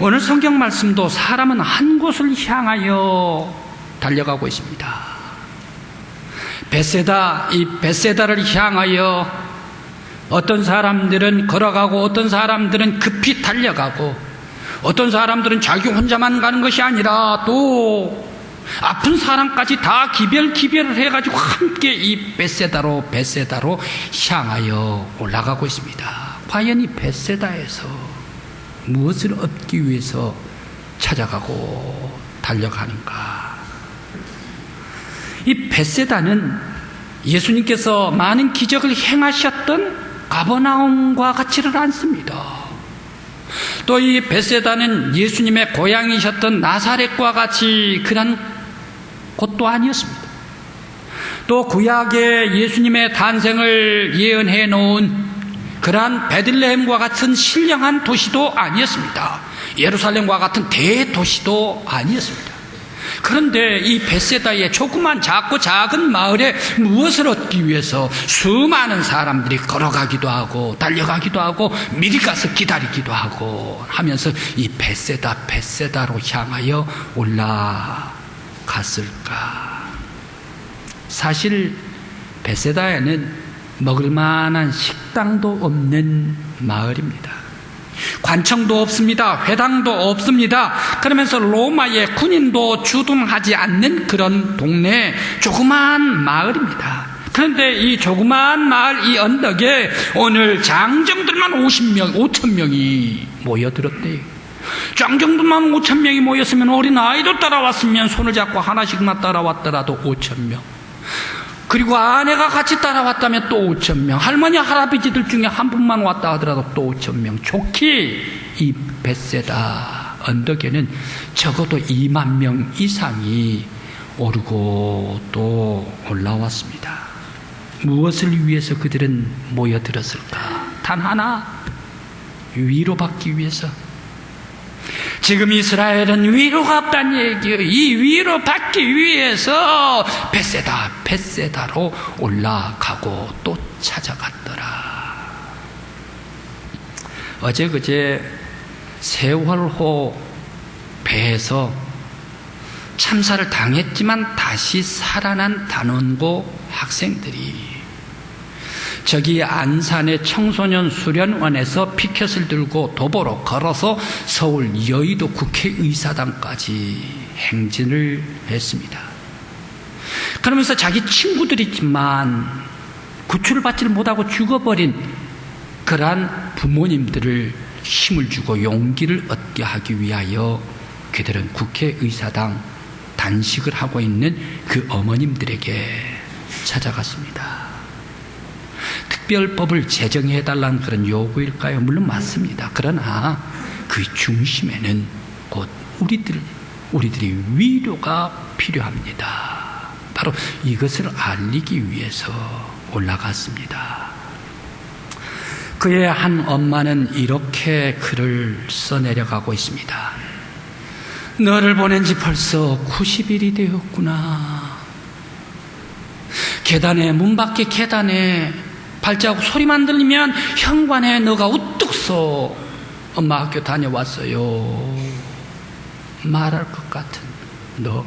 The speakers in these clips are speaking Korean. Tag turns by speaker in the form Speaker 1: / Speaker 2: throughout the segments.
Speaker 1: 오늘 성경 말씀도 사람은 한 곳을 향하여 달려가고 있습니다. 벳세다, 이 벳세다를 향하여 어떤 사람들은 걸어가고 어떤 사람들은 급히 달려가고 어떤 사람들은 자기 혼자만 가는 것이 아니라 또 아픈 사람까지 다 기별을 해가지고 함께 이 벳세다로 향하여 올라가고 있습니다. 과연 이 벳세다에서 무엇을 얻기 위해서 찾아가고 달려가는가? 이 벳세다는 예수님께서 많은 기적을 행하셨던 가버나움과 같지를 않습니다. 또 이 벳세다는 예수님의 고향이셨던 나사렛과 같이 그런 곳도 아니었습니다. 또 구약에 예수님의 탄생을 예언해 놓은 그러한 베들레헴과 같은 신령한 도시도 아니었습니다. 예루살렘과 같은 대도시도 아니었습니다. 그런데 이 벳세다의 조그만 작고 작은 마을에 무엇을 얻기 위해서 수많은 사람들이 걸어가기도 하고 달려가기도 하고 미리 가서 기다리기도 하고 하면서 이 벳세다로 향하여 올라갔을까? 사실 벳세다에는 먹을 만한 식당도 없는 마을입니다. 관청도 없습니다. 회당도 없습니다. 그러면서 로마의 군인도 주둔하지 않는 그런 동네 조그만 마을입니다. 그런데 이 조그만 마을 이 언덕에 오늘 장정들만 5,000명이 모여들었대요. 장정들만 5,000명이 모였으면 어린아이도 따라왔으면 손을 잡고 하나씩만 따라왔더라도 5,000명. 그리고 아내가 같이 따라왔다면 또 5,000명, 할머니 할아버지들 중에 한 분만 왔다 하더라도 또 5,000명. 좋게 이 벳세다 언덕에는 적어도 2만 명 이상이 오르고 또 올라왔습니다. 무엇을 위해서 그들은 모여들었을까? 단 하나, 위로받기 위해서. 지금 이스라엘은 위로가 없다는 얘기예요. 이 위로받기 위해서 벳세다로 올라가고 또 찾아갔더라. 어제 그제 세월호 배에서 참사를 당했지만 다시 살아난 단원고 학생들이 저기 안산의 청소년 수련원에서 피켓을 들고 도보로 걸어서 서울 여의도 국회의사당까지 행진을 했습니다. 그러면서 자기 친구들이지만 구출을 받지를 못하고 죽어버린 그러한 부모님들을 힘을 주고 용기를 얻게 하기 위하여 그들은 국회의사당 단식을 하고 있는 그 어머님들에게 찾아갔습니다. 특별법을 제정해달라는 그런 요구일까요? 물론 맞습니다. 그러나 그 중심에는 곧 우리들이 위로가 필요합니다. 바로 이것을 알리기 위해서 올라갔습니다. 그의 한 엄마는 이렇게 글을 써내려가고 있습니다. 너를 보낸 지 벌써 90일이 되었구나. 문 밖에 계단에 발자국 소리만 들리면 현관에 너가 우뚝 서 엄마 학교 다녀왔어요 말할 것 같은 너.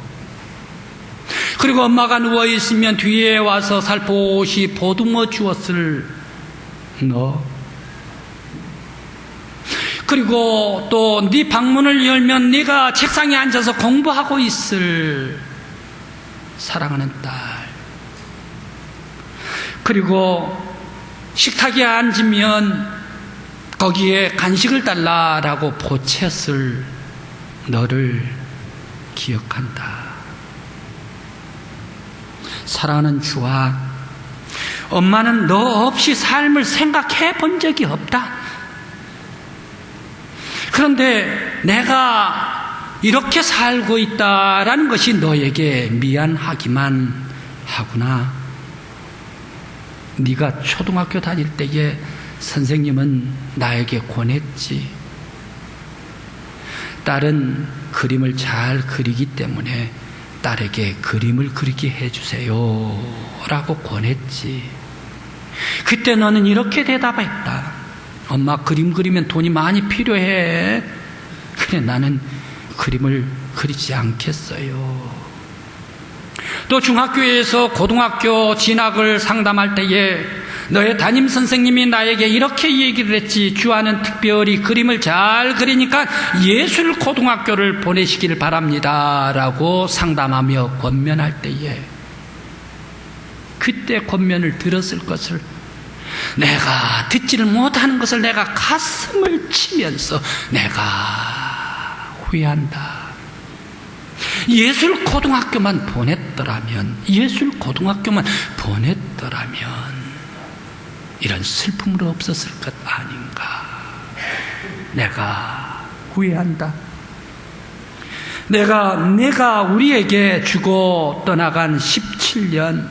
Speaker 1: 그리고 엄마가 누워있으면 뒤에 와서 살포시 보듬어 주었을 너. 그리고 또 네 방문을 열면 네가 책상에 앉아서 공부하고 있을 사랑하는 딸. 그리고 식탁에 앉으면 거기에 간식을 달라라고 보챘을 너를 기억한다. 사랑하는 주아, 엄마는 너 없이 삶을 생각해 본 적이 없다. 그런데 내가 이렇게 살고 있다라는 것이 너에게 미안하기만 하구나. 네가 초등학교 다닐 때에 선생님은 나에게 권했지. 딸은 그림을 잘 그리기 때문에 딸에게 그림을 그리게 해주세요 라고 권했지. 그때 너는 이렇게 대답했다. 엄마, 그림 그리면 돈이 많이 필요해. 그래 나는 그림을 그리지 않겠어요. 또 중학교에서 고등학교 진학을 상담할 때에 너의 담임 선생님이 나에게 이렇게 얘기를 했지. 주아는 특별히 그림을 잘 그리니까 예술 고등학교를 보내시길 바랍니다 라고 상담하며 권면할 때에 그때 권면을 들었을 것을 내가 듣지를 못하는 것을 내가 가슴을 치면서 내가 후회한다. 예술 고등학교만 보냈더라면 이런 슬픔으로 없었을 것 아닌가. 내가 후회한다. 내가 우리에게 주고 떠나간 17년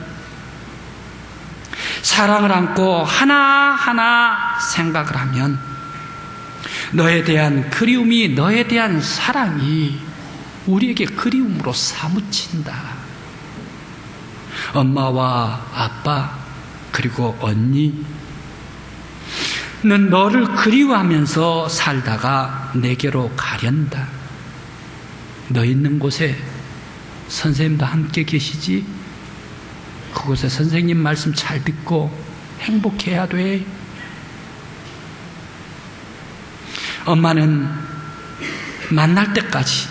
Speaker 1: 사랑을 안고 하나하나 생각을 하면 너에 대한 그리움이, 너에 대한 사랑이 우리에게 그리움으로 사무친다. 엄마와 아빠 그리고 언니, 는 너를 그리워하면서 살다가 내게로 가련다. 너 있는 곳에 선생님도 함께 계시지? 그곳에 선생님 말씀 잘 듣고 행복해야 돼. 엄마는 만날 때까지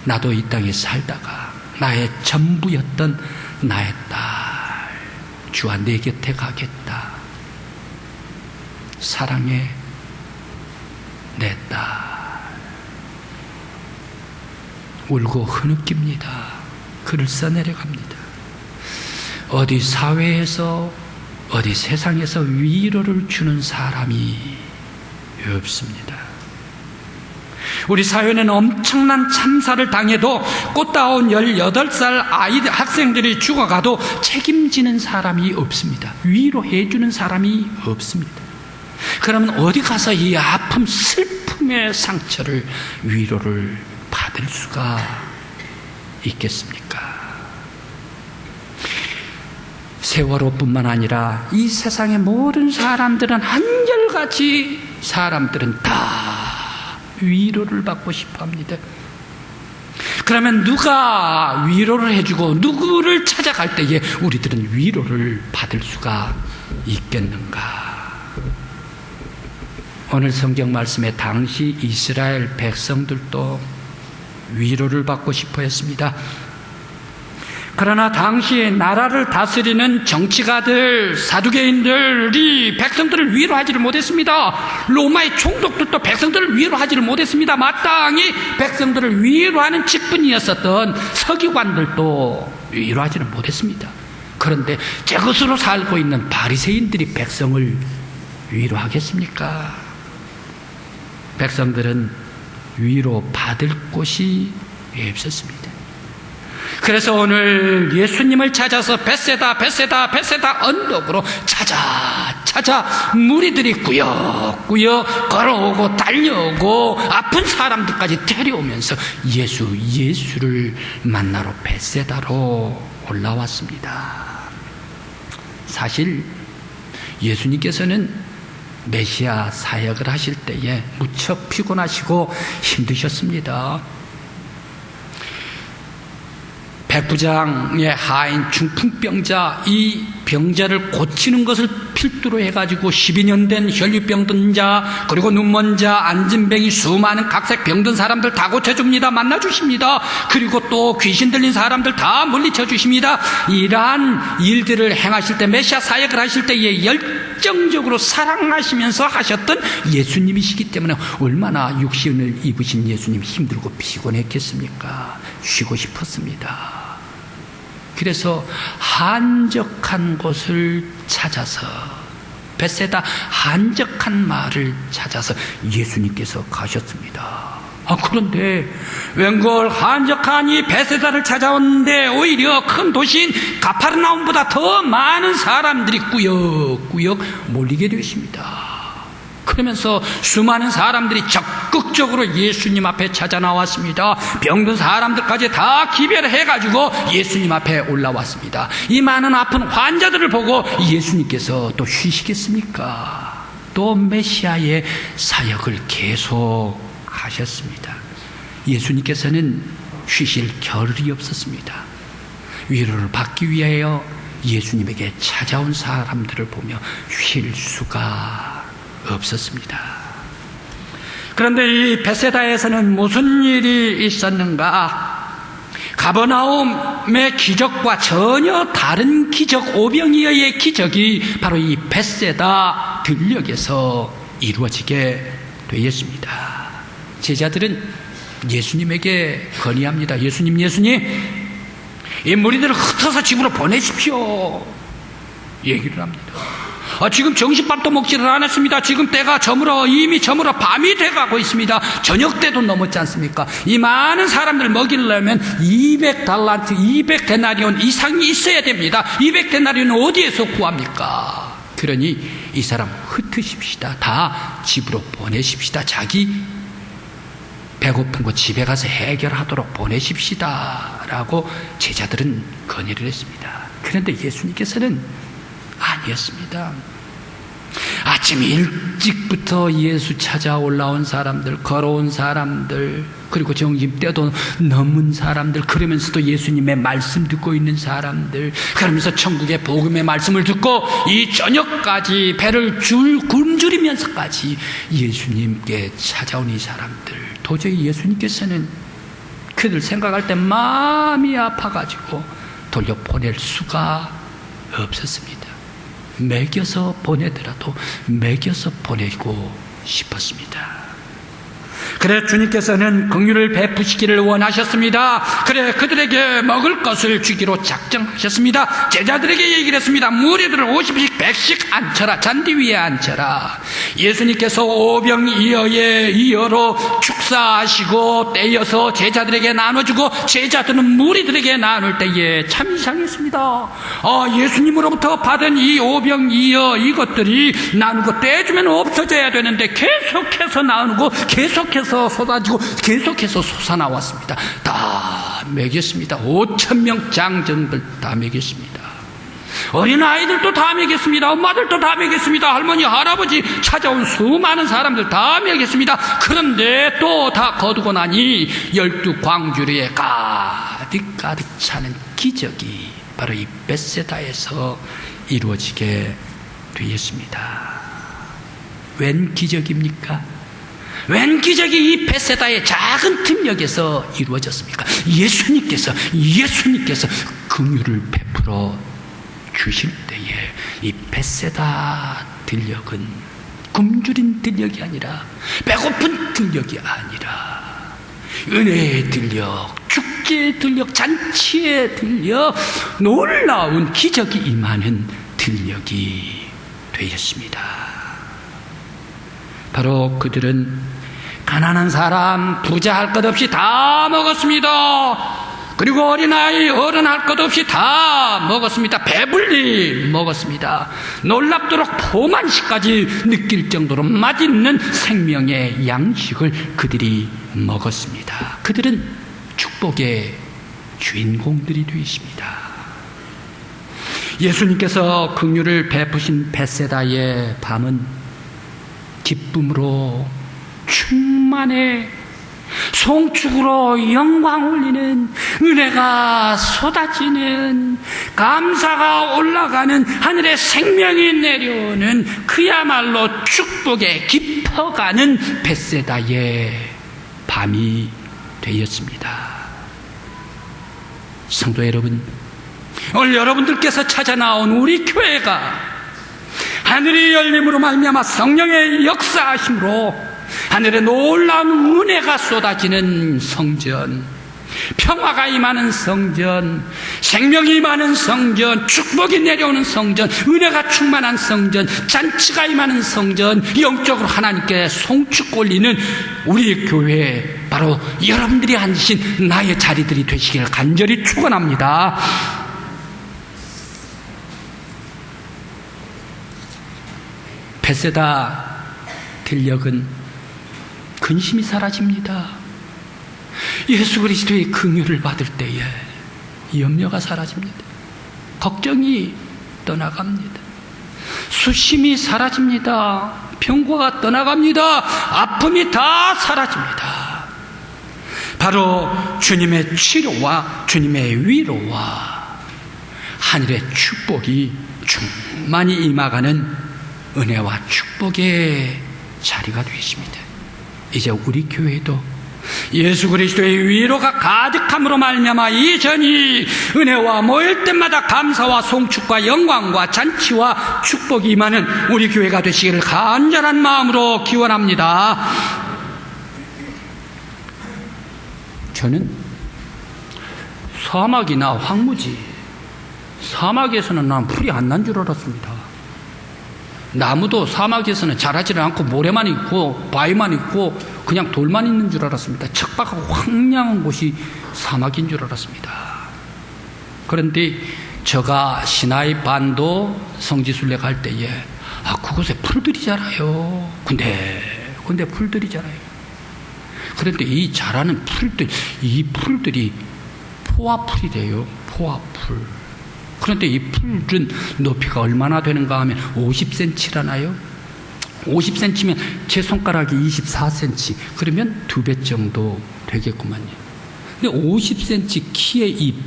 Speaker 1: 나도 이 땅에 살다가 나의 전부였던 나의 딸 주와 내 곁에 가겠다. 사랑해 내 딸. 울고 흐느낍니다. 글을 써내려갑니다. 어디 사회에서 어디 세상에서 위로를 주는 사람이 없습니다. 우리 사회는 엄청난 참사를 당해도 꽃다운 18살 학생들이 죽어가도 책임지는 사람이 없습니다. 위로해 주는 사람이 없습니다. 그러면 어디 가서 이 아픔, 슬픔의 상처를, 위로를 받을 수가 있겠습니까? 세월호뿐만 아니라 이 세상의 모든 사람들은 한결같이 사람들은 다 위로를 받고 싶어 합니다. 그러면 누가 위로를 해주고 누구를 찾아갈 때에 우리들은 위로를 받을 수가 있겠는가? 오늘 성경 말씀에 당시 이스라엘 백성들도 위로를 받고 싶어 했습니다. 그러나 당시 나라를 다스리는 정치가들, 사두개인들이 백성들을 위로하지를 못했습니다. 로마의 총독들도 백성들을 위로하지를 못했습니다. 마땅히 백성들을 위로하는 직분이었었던 서기관들도 위로하지를 못했습니다. 그런데 제 것으로 살고 있는 바리새인들이 백성을 위로하겠습니까? 백성들은 위로받을 곳이 없었습니다. 그래서 오늘 예수님을 찾아서 벳세다 언덕으로 찾아 무리들이 꾸역꾸역 걸어오고 달려오고 아픈 사람들까지 데려오면서 예수를 만나러 벳세다로 올라왔습니다. 사실 예수님께서는 메시아 사역을 하실 때에 무척 피곤하시고 힘드셨습니다. 백부장의 하인 중풍병자, 이 병자를 고치는 것을 필두로 해가지고 12년 된 혈류병 든 자, 그리고 눈먼 자, 안진뱅이, 수많은 각색 병든 사람들 다 고쳐줍니다. 만나주십니다. 그리고 또 귀신 들린 사람들 다 물리쳐 주십니다. 이러한 일들을 행하실 때, 메시아 사역을 하실 때에 열정적으로 사랑하시면서 하셨던 예수님이시기 때문에 얼마나 육신을 입으신 예수님 힘들고 피곤했겠습니까? 쉬고 싶었습니다. 그래서 한적한 곳을 찾아서, 벳세다 한적한 마을을 찾아서 예수님께서 가셨습니다. 그런데 웬걸 한적한 이 벳세다를 찾아오는데 오히려 큰 도시인 가파르나움보다 더 많은 사람들이 꾸역꾸역 몰리게 되십니다. 그러면서 수많은 사람들이 적극적으로 예수님 앞에 찾아 나왔습니다. 병든 사람들까지 다 기별해가지고 예수님 앞에 올라왔습니다. 이 많은 아픈 환자들을 보고 예수님께서 또 쉬시겠습니까? 또 메시아의 사역을 계속 하셨습니다. 예수님께서는 쉬실 겨를이 없었습니다. 위로를 받기 위하여 예수님에게 찾아온 사람들을 보며 쉴 수가 없었습니다. 그런데 이 베세다에서는 무슨 일이 있었는가? 가버나움의 기적과 전혀 다른 기적, 오병이어의 기적이 바로 이 베세다 들녘에서 이루어지게 되었습니다. 제자들은 예수님에게 건의합니다. 예수님, 이 무리들을 흩어서 집으로 보내십시오. 얘기를 합니다. 지금 점심밥도 먹지를 않았습니다. 지금 때가 이미 저물어 밤이 돼가고 있습니다. 저녁 때도 넘었지 않습니까? 이 많은 사람들 먹이려면 200달란트, 200데나리온 이상이 있어야 됩니다. 200데나리온은 어디에서 구합니까? 그러니 이 사람 흩으십시다. 다 집으로 보내십시다. 자기 배고픈 거 집에 가서 해결하도록 보내십시다 라고 제자들은 건의를 했습니다. 그런데 예수님께서는 아니었습니다. 아침 일찍부터 예수 찾아 올라온 사람들, 걸어온 사람들, 그리고 점심때도 넘은 사람들, 그러면서도 예수님의 말씀 듣고 있는 사람들, 그러면서 천국의 복음의 말씀을 듣고 이 저녁까지 배를 굶주리면서까지 예수님께 찾아온 이 사람들, 도저히 예수님께서는 그들 생각할 때 마음이 아파가지고 돌려보낼 수가 없었습니다. 먹여서 보내더라도 먹여서 보내고 싶었습니다. 그래 주님께서는 긍휼을 베푸시기를 원하셨습니다. 그래 그들에게 먹을 것을 주기로 작정하셨습니다. 제자들에게 얘기를 했습니다. 무리들을 50씩 100씩 앉혀라. 잔디 위에 앉혀라. 예수님께서 오병이어의 이어로 축사하시고 떼어서 제자들에게 나눠주고 제자들은 무리들에게 나눌 때에 참 이상했습니다. 예수님으로부터 받은 이 오병이어 이것들이 나누고 떼주면 없어져야 되는데 계속해서 나누고 계속해서 쏟아지고 계속해서 솟아나왔습니다. 다 먹였습니다. 5,000명 장정들 다 먹였습니다. 어린아이들도 다 먹였습니다. 엄마들도 다 먹였습니다. 할머니 할아버지 찾아온 수많은 사람들 다 먹였습니다. 그런데 또 다 거두고 나니 12광주리에 가득 차는 기적이 바로 이 베세다에서 이루어지게 되었습니다. 웬 기적입니까? 웬 기적이 이 베세다의 작은 들녘에서 이루어졌습니까? 예수님께서 긍휼을 베풀어 주실 때에 이 베세다 들녘은 굶주린 들녘이 아니라 배고픈 들녘이 아니라 은혜의 들녘, 축제의 들녘, 잔치의 들녘, 놀라운 기적이 임하는 들녘이 되었습니다. 바로 그들은 가난한 사람, 부자 할 것 없이 다 먹었습니다. 그리고 어린아이, 어른 할 것 없이 다 먹었습니다. 배불리 먹었습니다. 놀랍도록 포만식까지 느낄 정도로 맛있는 생명의 양식을 그들이 먹었습니다. 그들은 축복의 주인공들이 되십니다. 예수님께서 긍휼을 베푸신 베세다의 밤은 기쁨으로 충만해 송축으로 영광 올리는 은혜가 쏟아지는 감사가 올라가는 하늘의 생명이 내려오는 그야말로 축복에 깊어가는 베세다의 밤이 되었습니다. 성도 여러분, 오늘 여러분들께서 찾아 나온 우리 교회가 하늘이 열림으로 말미암아 성령의 역사하심으로 하늘의 놀라운 은혜가 쏟아지는 성전, 평화가 임하는 성전, 생명이 임하는 성전, 축복이 내려오는 성전, 은혜가 충만한 성전, 잔치가 임하는 성전, 영적으로 하나님께 송축 올리는 우리 교회, 바로 여러분들이 앉으신 나의 자리들이 되시기를 간절히 축원합니다. 베세다 들녘은 근심이 사라집니다. 예수 그리스도의 긍휼을 받을 때에 염려가 사라집니다. 걱정이 떠나갑니다. 수심이 사라집니다. 병과가 떠나갑니다. 아픔이 다 사라집니다. 바로 주님의 치료와 주님의 위로와 하늘의 축복이 충만히 임하가는 은혜와 축복의 자리가 되십니다. 이제 우리 교회도 예수 그리스도의 위로가 가득함으로 말미암아 이전이 은혜와 모일 때마다 감사와 송축과 영광과 잔치와 축복이 임하는 우리 교회가 되시기를 간절한 마음으로 기원합니다. 저는 사막이나 황무지, 사막에서는 난 풀이 안 난 줄 알았습니다. 나무도 사막에서는 자라지를 않고 모래만 있고 바위만 있고 그냥 돌만 있는 줄 알았습니다. 척박하고 황량한 곳이 사막인 줄 알았습니다. 그런데 제가 시나이 반도 성지순례 갈 때에 그곳에 풀들이 자라요. 근데 풀들이 자라요. 그런데 이 자라는 풀들, 이 풀들이 포화풀이래요. 포화풀. 그런데 이 풀은 높이가 얼마나 되는가 하면 50cm라나요? 50cm면 제 손가락이 24cm. 그러면 2배 정도 되겠구만요. 근데 50cm 키의 이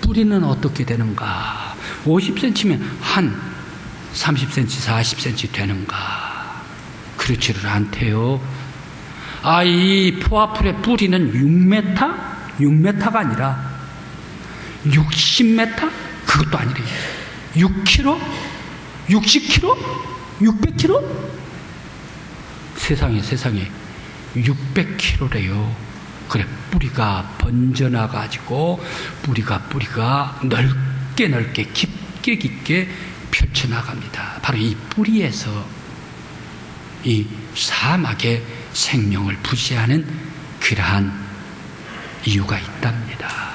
Speaker 1: 뿌리는 어떻게 되는가? 50cm면 한 30cm, 40cm 되는가? 그렇지를 않대요. 이 포화풀의 뿌리는 6m가 아니라 60m? 그것도 아니래요. 6km? 60km? 600km? 세상에 600km래요. 그래, 뿌리가 번져나가지고 뿌리가 넓게 깊게 펼쳐나갑니다. 바로 이 뿌리에서 이 사막의 생명을 부시하는 그러한 이유가 있답니다.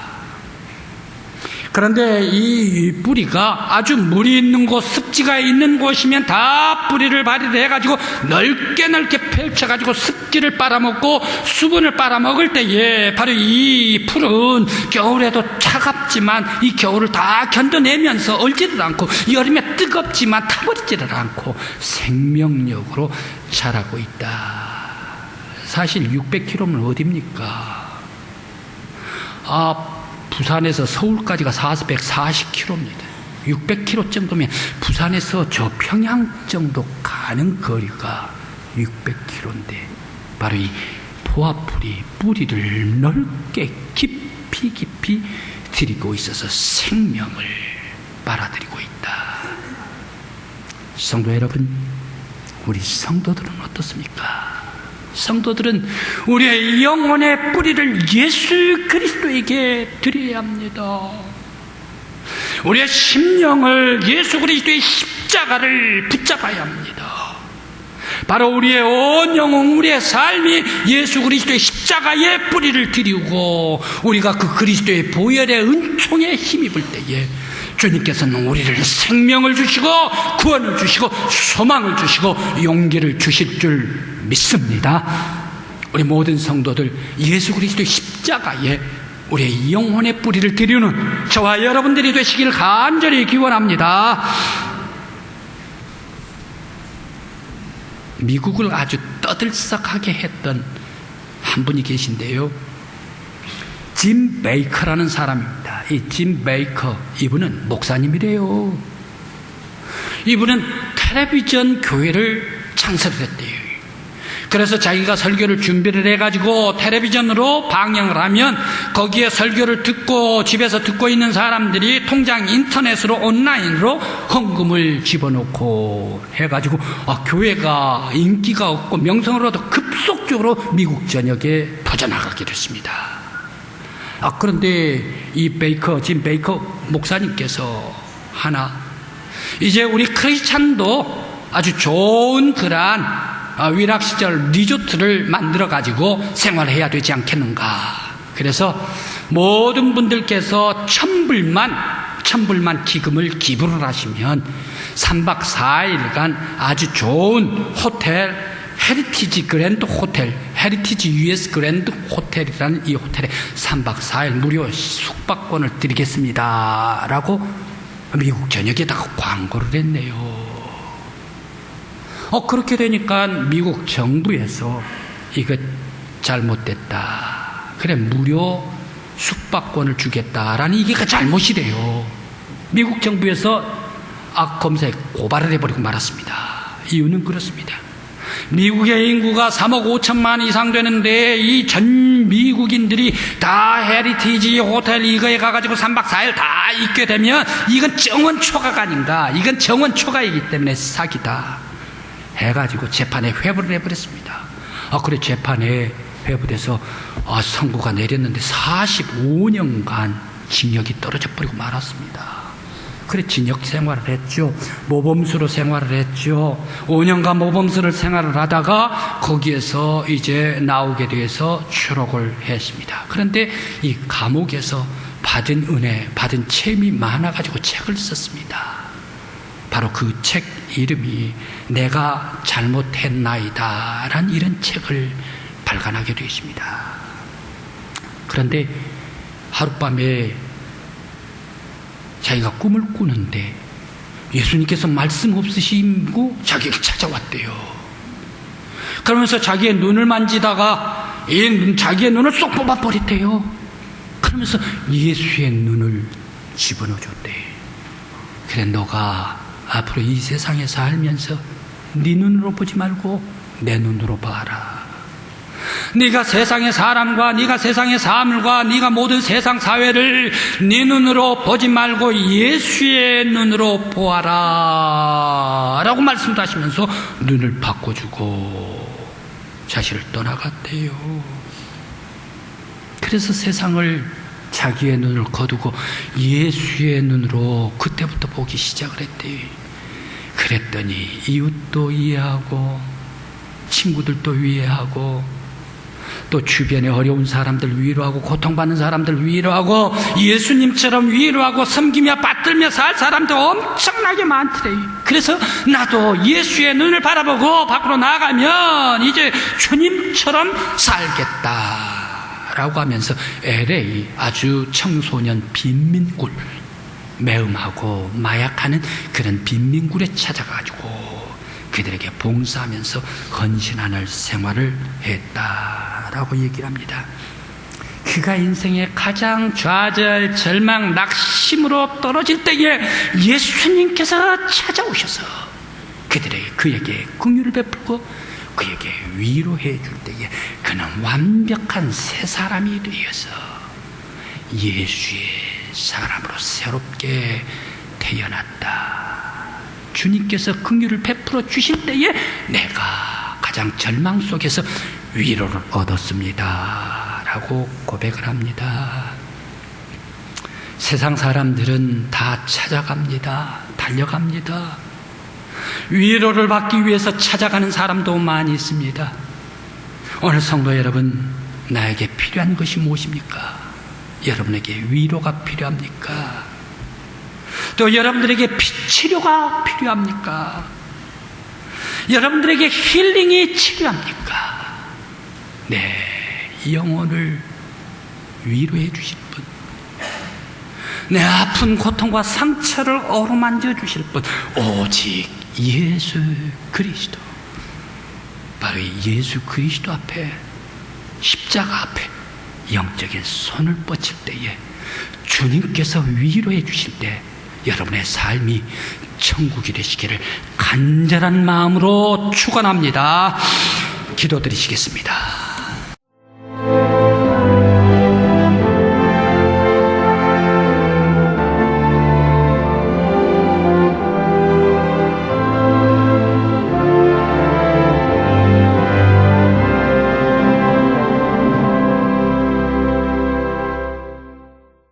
Speaker 1: 그런데 이 뿌리가 아주 물이 있는 곳, 습지가 있는 곳이면 다 뿌리를 발휘를 해가지고 넓게 펼쳐가지고 습기를 빨아먹고 수분을 빨아먹을 때에 바로 이 풀은 겨울에도 차갑지만 이 겨울을 다 견뎌내면서 얼지를 않고 여름에 뜨겁지만 타버리지를 않고 생명력으로 자라고 있다. 사실 600km면 어딥니까? 부산에서 서울까지가 440km입니다. 600km 정도면 부산에서 저 평양 정도 가는 거리가 600km인데 바로 이 포화풀이 뿌리를 넓게 깊이 들이고 있어서 생명을 빨아들이고 있다. 성도 여러분, 우리 성도들은 어떻습니까? 성도들은 우리의 영혼의 뿌리를 예수 그리스도에게 드려야 합니다. 우리의 심령을 예수 그리스도의 십자가를 붙잡아야 합니다. 바로 우리의 온 영혼, 우리의 삶이 예수 그리스도의 십자가의 뿌리를 드리고 우리가 그 그리스도의 보혈의 은총에 힘입을 때에 주님께서는 우리를 생명을 주시고 구원을 주시고 소망을 주시고 용기를 주실 줄 믿습니다. 우리 모든 성도들 예수 그리스도의 십자가에 우리의 영혼의 뿌리를 드리는 저와 여러분들이 되시기를 간절히 기원합니다. 미국을 아주 떠들썩하게 했던 한 분이 계신데요. 짐 베이커라는 사람입니다. 이 짐 베이커, 이분은 목사님이래요. 이분은 텔레비전 교회를 창설했대요. 그래서 자기가 설교를 준비를 해가지고 텔레비전으로 방영을 하면 거기에 설교를 듣고 집에서 듣고 있는 사람들이 통장 인터넷으로 온라인으로 헌금을 집어넣고 해가지고 교회가 인기가 없고 명성을 얻어 급속적으로 미국 전역에 퍼져나가게 됐습니다. 그런데 이 짐 베이커 목사님께서 이제 우리 크리스찬도 아주 좋은 그러한 위락시절 리조트를 만들어가지고 생활해야 되지 않겠는가. 그래서 모든 분들께서 1,000불만 기금을 기부를 하시면 3박 4일간 아주 좋은 호텔, 헤리티지 그랜드 호텔, 헤리티지 US 그랜드 호텔이라는 이 호텔에 3박 4일 무료 숙박권을 드리겠습니다 라고 미국 전역에다가 광고를 했네요. 그렇게 되니까 미국 정부에서 이거 잘못됐다. 그래, 무료 숙박권을 주겠다라는 이게 잘못이래요. 미국 정부에서 검사에 고발을 해버리고 말았습니다. 이유는 그렇습니다. 미국의 인구가 3억 5천만 이상 되는데 이 전 미국인들이 다 헤리티지 호텔 이거에 가가지고 3박 4일 다 있게 되면 이건 정원 초과가 아닌가, 이건 정원 초과이기 때문에 사기다 해가지고 재판에 회부를 해버렸습니다. 그래, 재판에 회부돼서 선고가 내렸는데 45년간 징역이 떨어져 버리고 말았습니다. 그래, 징역 생활을 했죠. 모범수로 생활을 했죠. 5년간 모범수를 생활을 하다가 거기에서 이제 나오게 돼서 추록을 했습니다. 그런데 이 감옥에서 받은 은혜, 받은 책이 많아가지고 책을 썼습니다. 바로 그 책 이름이 내가 잘못했나이다 라는 이런 책을 발간하게 되었습니다. 그런데 하룻밤에 자기가 꿈을 꾸는데 예수님께서 말씀 없으시고 자기에게 찾아왔대요. 그러면서 자기의 눈을 만지다가 자기의 눈을 쏙 뽑아버렸대요. 그러면서 예수의 눈을 집어넣어줬대. 그래, 너가 앞으로 이 세상에 살면서 네 눈으로 보지 말고 내 눈으로 봐라. 네가 세상의 사람과 네가 세상의 사물과 네가 모든 세상 사회를 네 눈으로 보지 말고 예수의 눈으로 보아라 라고 말씀도 하시면서 눈을 바꿔주고 자신을 떠나갔대요. 그래서 세상을 자기의 눈을 거두고 예수의 눈으로 그때부터 보기 시작을 했대요. 그랬더니 이웃도 이해하고 친구들도 이해하고 또 주변에 어려운 사람들 위로하고 고통받는 사람들 위로하고 예수님처럼 위로하고 섬기며 받들며 살 사람도 엄청나게 많더래요. 그래서 나도 예수의 눈을 바라보고 밖으로 나가면 이제 주님처럼 살겠다라고 하면서 LA 아주 청소년 빈민굴, 매음하고 마약하는 그런 빈민굴에 찾아가지고 그들에게 봉사하면서 헌신하는 생활을 했다라고 얘기를 합니다. 그가 인생의 가장 좌절, 절망, 낙심으로 떨어질 때에 예수님께서 찾아오셔서 그에게 긍휼을 베풀고 그에게 위로해 줄 때에 그는 완벽한 새 사람이 되어서 예수의 사람으로 새롭게 태어났다. 주님께서 긍휼을 베풀어 주실 때에 내가 가장 절망 속에서 위로를 얻었습니다 라고 고백을 합니다. 세상 사람들은 다 찾아갑니다. 달려갑니다. 위로를 받기 위해서 찾아가는 사람도 많이 있습니다. 오늘 성도 여러분, 나에게 필요한 것이 무엇입니까? 여러분에게 위로가 필요합니까? 또 여러분들에게 치료가 필요합니까? 여러분들에게 힐링이 필요합니까? 네, 영혼을 위로해 주실 분, 내 아픈 고통과 상처를 어루만져 주실 분, 오직 예수 그리스도. 바로 예수 그리스도 앞에, 십자가 앞에 영적인 손을 뻗칠 때에 주님께서 위로해 주실 때 여러분의 삶이 천국이 되시기를 간절한 마음으로 축원합니다. 기도드리시겠습니다.